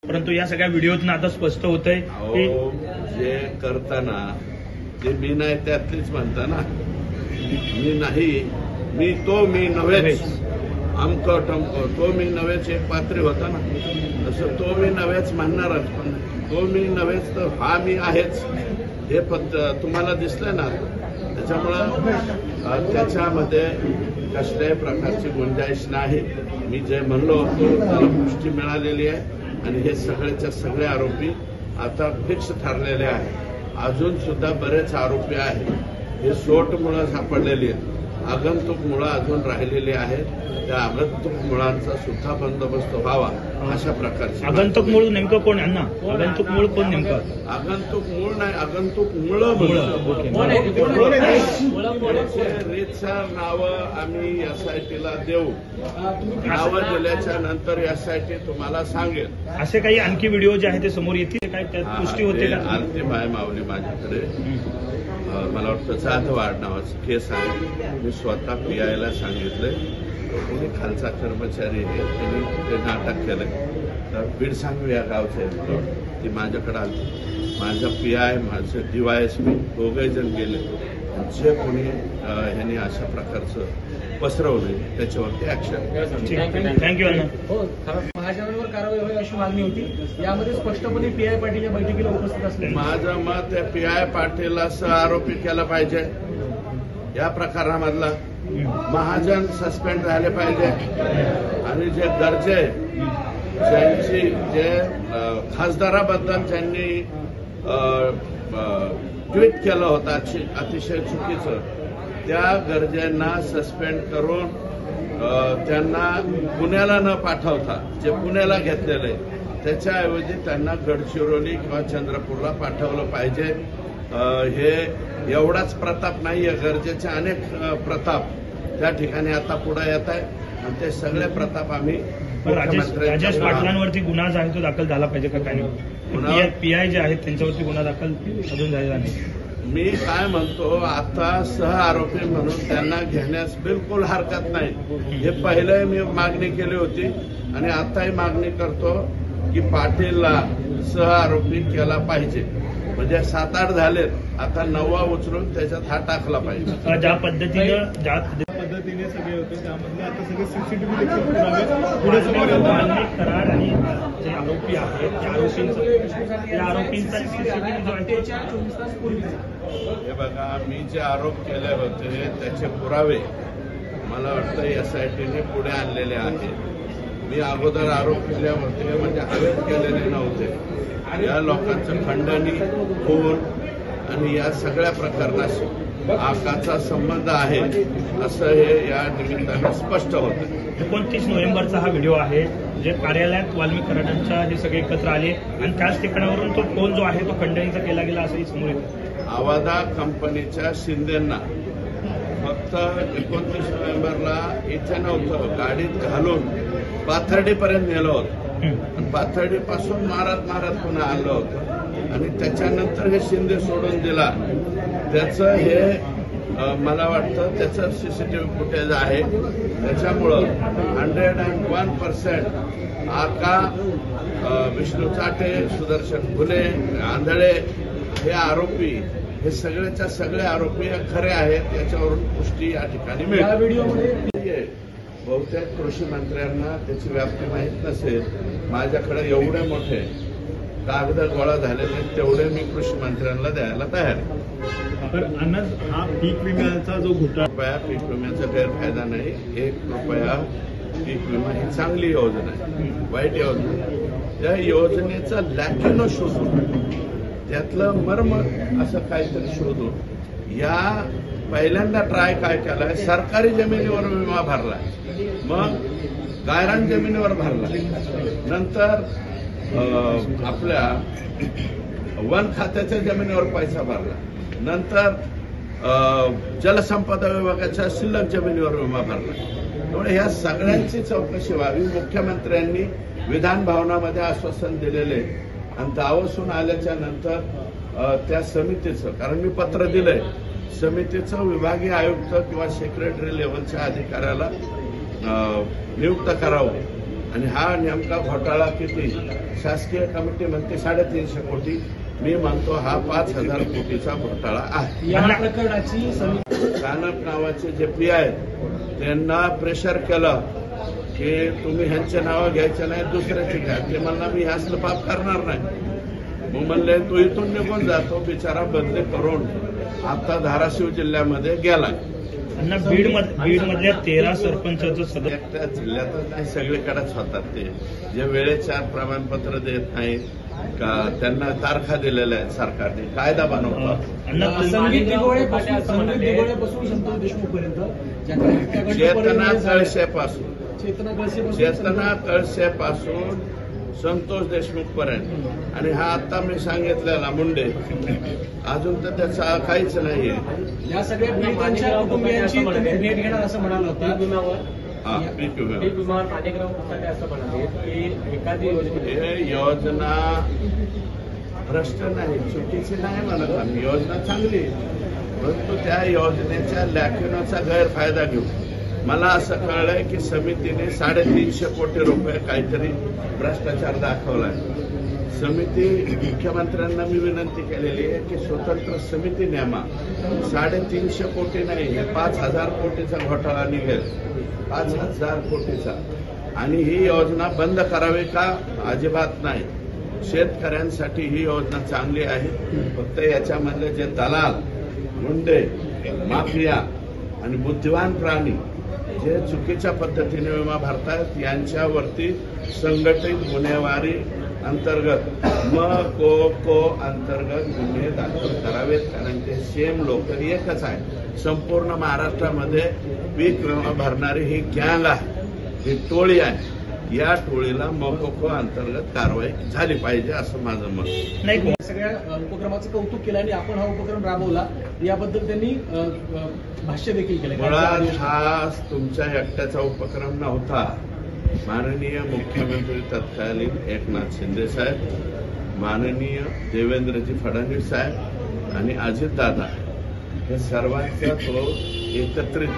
परंतु या सगळ्या व्हिडिओतून आता स्पष्ट होतंय की जे करताना ते मी नाही त्यातलीच म्हणता ना, मी नाही, मी नव्हेच, अमक टमक, तो मी नव्हेच एक पात्री होता ना, तसं तो मी नव्हेच म्हणणारच, पण तो मी नव्हेच तर हा मी आहेच हे तुम्हाला दिसलं ना. त्याच्यामुळं त्याच्यामध्ये कसल्याही प्रकारची गुंजाईश नाही. मी जे म्हणलो होतो त्याला पुष्टी मिळालेली आहे आणि हे सगळेच्या सगळे आरोपी आता फिक्स ठरलेले आहेत. अजून सुद्धा बरेच आरोपी आहेत, हे सोटमुळं सापडलेली आहेत, आगंतुक मुळं अजून राहिलेली आहेत. त्या आगंतुक मुळांचा सुद्धा बंदोबस्त व्हावा अशा प्रकारचे. आगंतुक मूळ नेमकं कोण यांना? आगंतुक मूळ कोण नेमकं? आगंतुक मूळ नाही, आगंतुक मुळं. रीतसर नावं आम्ही एसआयटीला देऊ. नावं दिल्याच्या नंतर एसआयटी तुम्हाला सांगेल. असे काही आणखी व्हिडिओ जे आहेत ते समोर येतील काय? त्यात पुष्टी होते का? अंतिम आहे मावली माझ्याकडे. मला वाटतं जाधवाड नावाचं केस आहे. मी स्वतः पीआयला सांगितलंय. कोणी खालचा कर्मचारी आहे, त्यांनी ते नाटक केलंय. तर बीडसांगवी या गावचे ती माझ्याकडे आली. माझं पीआय, माझं डीवायएसपी दोघे जण गेले. जे कोणी ह्यांनी अशा प्रकारचं पसरवले त्याच्यावरती ऍक्शन. थँक्यू. महाजनांवर कारवाई होईल अशी मागणी होती. यामध्ये स्पष्टपणे पीआय पाटील या बैठकीला उपस्थित असले. माझं मत आहे पीआय पाटीलला आरोपी केला पाहिजे या प्रकारामधला. महाजन सस्पेंड झाले पाहिजे आणि जे गरजे ज्यांची जे खासदाराबद्दल ज्यांनी ट्विट केलं होतं अतिशय चुकीचं, त्या गरजेंना सस्पेंड करून त्यांना पुण्याला न पाठवता जे पुण्याला घेतलेले त्याच्याऐवजी त्यांना गडचिरोली किंवा चंद्रपूरला पाठवलं पाहिजे. हे एवढाच प्रताप नाहीये, गरजेचे अनेक प्रताप त्या ठिकाणी आता पुढे येत आहे आणि ते सगळे प्रताप आम्ही राजेश पाटलांवरती गुन्हा जो आहे तो दाखल झाला पाहिजे का? काय पीआय जे आहेत त्यांच्यावरती गुन्हा दाखल अजून झालेला नाही. मी काय म्हणतो, आता सह आरोपी म्हणून त्यांना घेण्यास बिलकुल हरकत नाही. हे पहिले मी मागणी केली होती आणि आताही मागणी करतो की पाटीलला सह आरोपी केला पाहिजे. म्हणजे 7-8 झालेत, आता 9वा उचलून त्याच्यात हा टाकला पाहिजे. ज्या पद्धतीने सगळे होते त्यामधले आता सगळे सीसीटीव्ही देखील कराड आणि जे आरोपी आहेत त्या आरोपींचा हे बघा, मी जे आरोप केले होते त्याचे पुरावे मला वाटतं एसआयटीने पुढे आणलेले आहेत. मी अगोदर आरोप केले होते म्हणजे हवेत केलेले नव्हते. या लोकांचं खंडणी, खून आणि या सगळ्या प्रकरणाशी आकाचा संबंध आहे असं हे या निमित्ताने स्पष्ट होतं. 29 नोव्हेंबरचा हा व्हिडिओ आहे जे कार्यालयात वाल्मिक कराडांच्या हे सगळे एकत्र आले आणि त्याच ठिकाणावरून तो फोन जो आहे तो खंडणीचा केला गेला असंही समोर येतं. आवादा कंपनीच्या शिंदेंना फक्त 29 नोव्हेंबरला इथे नव्हतं, गाडीत घालून पाथर्डीपर्यंत नेलं होतं. पाथर्डीपासून मारत पुन्हा आलं होतं आणि त्याच्यानंतर हे शिंदे सोडून दिला. त्याचं हे मला वाटतं त्याचं सीसीटीव्ही फुटेज आहे. त्याच्यामुळं 101% आका, विष्णू चाटे, सुदर्शन फुले, आंधळे हे आरोपी, हे सगळेच्या सगळे आरोपी खरे आहेत याच्यावरून पुष्टी या ठिकाणी मिळते. बहुतेक कृषी मंत्र्यांना त्याची व्याप्ती माहीत नसेल. माझ्याकडे एवढे मोठे कागद गोळा झालेले तेवढे मी कृषी मंत्र्यांना द्यायला तयार आहे. तर अन्नज हा पीक विम्याचा जो रुपया पीक विम्याचा गैरफायदा नाही. 1 रुपया पीक विमा ही चांगली योजना आहे, वाईट योजना आहे. त्या योजनेचा लॅक्युनो शोधून त्यातलं मर्म असं काहीतरी शोधून या पहिल्यांदा ट्राय काय केलाय, सरकारी जमिनीवर विमा भरलाय, मग गायरान जमिनीवर भरला, नंतर आपल्या वन खात्याच्या जमिनीवर पैसा भरला, नंतर जलसंपदा विभागाच्या शिल्लक जमिनीवर विमा भरला. त्यामुळे ह्या सगळ्यांची चौकशी व्हावी. मुख्यमंत्र्यांनी विधान भवनामध्ये आश्वासन दिलेले आणि दावसून आल्याच्या नंतर त्या समितीचं, कारण मी पत्र दिलंय, समितीचं विभागीय आयुक्त किंवा सेक्रेटरी लेव्हलच्या अधिकाऱ्याला नियुक्त करावं आणि हा नेमका घोटाळा किती? शासकीय कमिटी म्हणते 350 कोटी, मी म्हणतो हा 5000 कोटीचा घोटाळा आहे. या प्रकरणाची कानप नावाचे जे पी आहेत त्यांना प्रेशर केलं की तुम्ही ह्यांचे नावं घ्यायचे नाही, दुसऱ्याचे घ्या. ते म्हणला मी असलं पाप करणार नाही. मग म्हणले तू इथून निघून जातो. बिचारा बदली करून आता धाराशिव जिल्ह्यामध्ये गेला. बीड मधल्या 13 सरपंचाचं सदस्य एकट्या जिल्ह्यातच नाही, सगळीकडेच होतात. ते जे वेळेचार प्रमाणपत्र देत नाहीत का, त्यांना तारखा दिलेल्या आहेत सरकारने, कायदा बनवतात. संगीत दिगोळेपासून संतोष देशमुख पर्यंत चेतना कळसेपासून संतोष देशमुख पर्यंत, आणि हा आता मी सांगितलेला मुंडे अजून तर त्याचा काहीच नाहीये. या सगळ्या पीडितांच्या कुटुंबियांची भेट घेणार असं म्हणाल होतं. हे योजना भ्रष्ट नाही, चुकीची नाही म्हणत आम्ही. योजना चांगली, परंतु त्या योजनेच्या लॅक्युनाचा गैरफायदा घेऊ. मला असं कळलंय की समितीने 350 कोटी रुपये काहीतरी भ्रष्टाचार दाखवलाय. समिती मुख्यमंत्र्यांना मी विनंती केलेली आहे की स्वतंत्र समिती नेमा. 350 कोटी नाही, हे 5000 कोटीचा घोटाळा निघेल, 5000 कोटीचा. आणि ही योजना बंद करावी का? अजिबात नाही. शेतकऱ्यांसाठी ही योजना चांगली आहे. फक्त याच्यामधले जे दलाल, गुंडे, माफिया आणि बुद्धिवान प्राणी जे चुकीच्या पद्धतीने विमा भरतात यांच्यावरती संघटित गुन्हेगारी अंतर्गत को अंतर्गत गुन्हे दाखल करावेत. कारण ते सेम लोक एकच आहे. संपूर्ण महाराष्ट्रामध्ये पीक विमा भरणारी ही गँग आहे, ही टोळी आहे. या टोळीला मोकोको अंतर्गत कारवाई झाली पाहिजे असं माझं मत. नाही, सगळ्या उपक्रमाचं कौतुक केलं आणि आपण हा उपक्रम राबवला याबद्दल त्यांनी भाष्य देखील केलं. मुळात हा तुमच्या एकट्याचा उपक्रम नव्हता. माननीय मुख्यमंत्री तत्कालीन एकनाथ शिंदे साहेब, माननीय देवेंद्रजी फडणवीस साहेब आणि अजितदादा हे सर्वांचा तो एकत्रित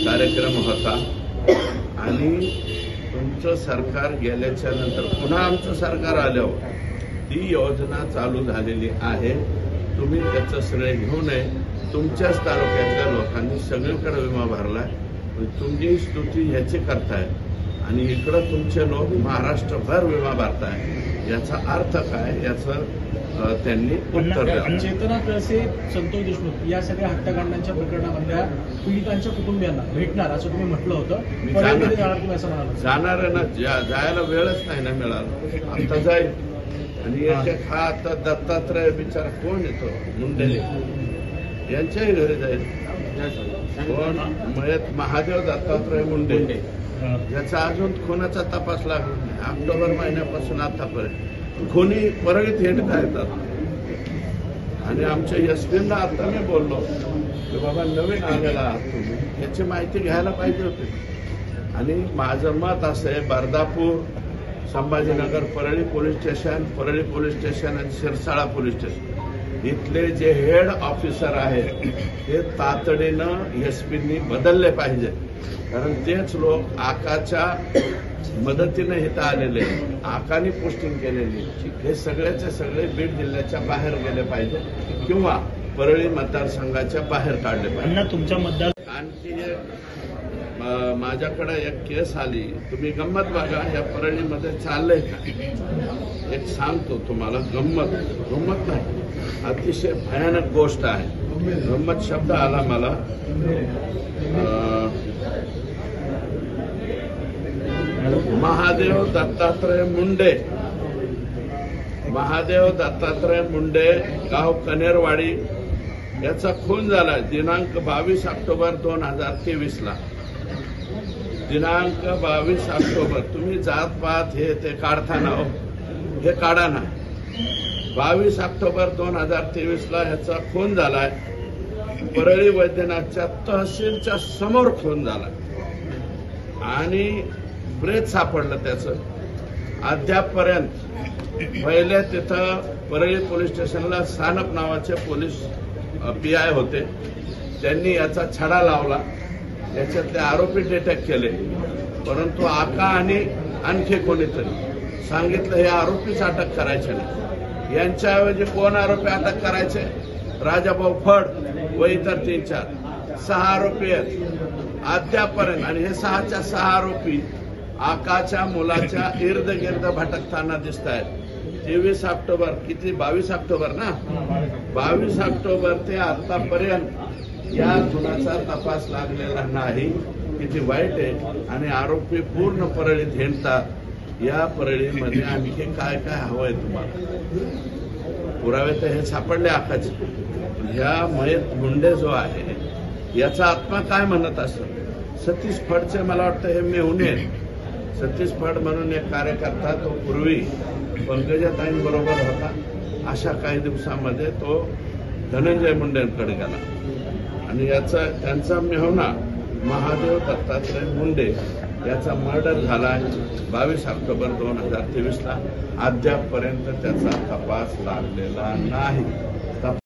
कार्यक्रम होता. आणि तुमचं सरकार गेल्याच्या नंतर पुन्हा आमचं सरकार आल्यावर ती योजना चालू झालेली आहे. तुम्ही त्याचं श्रेय घेऊ नये. तुमच्याच तालुक्यातल्या लोकांनी सगळीकडे विमा भरलाय. तुमची स्तुती ह्याची करताय आणि इकडं तुमचे लोक महाराष्ट्रभर विमा भरताय. याचा अर्थ काय याचं त्यांनी उत्तर द्यावं. चेतना कळसे, संतोष देशमुख या सगळ्या हत्याकांडांच्या प्रकरणामधल्या पीडितांच्या कुटुंबियांना भेटणार असं तुम्ही म्हटलं होतं. जाणार ना, जायला वेळच नाही ना मिळाला. आता जाईल. आणि हा आता दत्तात्रय बिचारा कोण येतो, मुंडे यांच्याही घरी जाईल. कोण? मयत महादेव दत्तात्रय मुंडे. याचा अजून खुनाचा तपास लागला नाही. ऑक्टोबर महिन्यापासून आतापर्यंत खुनी परळीत हिंडत येतात. आणि आमच्या एसपींना आता मी बोललो की बाबा नवीन आलेला आहात तुम्ही, याची माहिती घ्यायला पाहिजे होती. आणि माझं मत असं आहे, बर्दापूर, संभाजीनगर, परळी पोलीस स्टेशन आणि शिरसाळा पोलीस स्टेशन इथले जे हेड ऑफिसर आहेत ते तातडीनं एसपींनी बदलले पाहिजे. कारण तेच लोक आकाच्या मदतीने इथं आलेले, आकानी पोस्टिंग केलेली, हे सगळ्याचे सगळे बीड जिल्ह्याच्या बाहेर गेले पाहिजे किंवा परळी मतदारसंघाच्या बाहेर काढले पाहिजे. तुमच्या मतदार आणखी माझ्याकडे एक केस आली. तुम्ही गंमत बघा, या परळीमध्ये चाललंय का? एक सांगतो तुम्हाला, गंमत नाही, अतिशय भयानक गोष्ट आहे. गंमत शब्द आला मला. महादेव दत्तात्रय मुंडे गाव कनेरवाडी याचा खून झाला दिनांक 22 ऑक्टोबर 2023 ला. दिनांक 22 ऑक्टोबर. तुम्ही जात पात हे ते काढताना हे काढा ना. 22 ऑक्टोबर 2023 ला ह्याचा खून झालाय. परळी वैद्यनाथच्या तहसीलच्या समोर खून झाला आणि प्रेत सापडलं त्याचं. अद्यापपर्यंत पहिले तिथं परळी पोलीस स्टेशनला सानप नावाचे पोलीस पीआय होते. त्यांनी याचा छडा लावला, याच्यातले आरोपी डिटेक्ट केले. परंतु आका आणि आणखी कोणीतरी सांगितलं हे आरोपीच अटक करायचे नाही, यांच्याऐवजी कोण आरोपी अटक करायचे? राजाभाऊ फड व इतर 3-4 6 आरोपी आहेत अद्यापर्यंत, आणि हे 6च्या 6 आरोपी आकाच्या मुलाच्या इर्द गिर्द भटकताना दिसत आहेत. 23 ऑक्टोबर किती 22 ऑक्टोबर ना 22 ऑक्टोबर ते आतापर्यंत या गुन्ह्याचा तपास लागलेला नाही. किती वाईट आहे. आणि आरोपी पूर्ण परळीत हिंडतात. या परळीमध्ये आणखी काय काय हवंय तुम्हाला? पुरावे तर हे सापडले आकाचे. ह्या मयत मुंडे जो आहे याचा आत्मा काय म्हणत असत? सतीश फडचे मला वाटतं हे मेहुणे. सतीश फड म्हणून एक कार्यकर्ता तो पूर्वी पंकजाताईंबरोबर होता. अशा काही दिवसामध्ये तो धनंजय मुंडेंकडे गेला आणि त्यांचा मेहुणा महादेव दत्तात्रय मुंडे याचा मर्डर झाला 22 ऑक्टोबर 2023ला. अद्यापपर्यंत त्याचा तपास लागलेला नाही.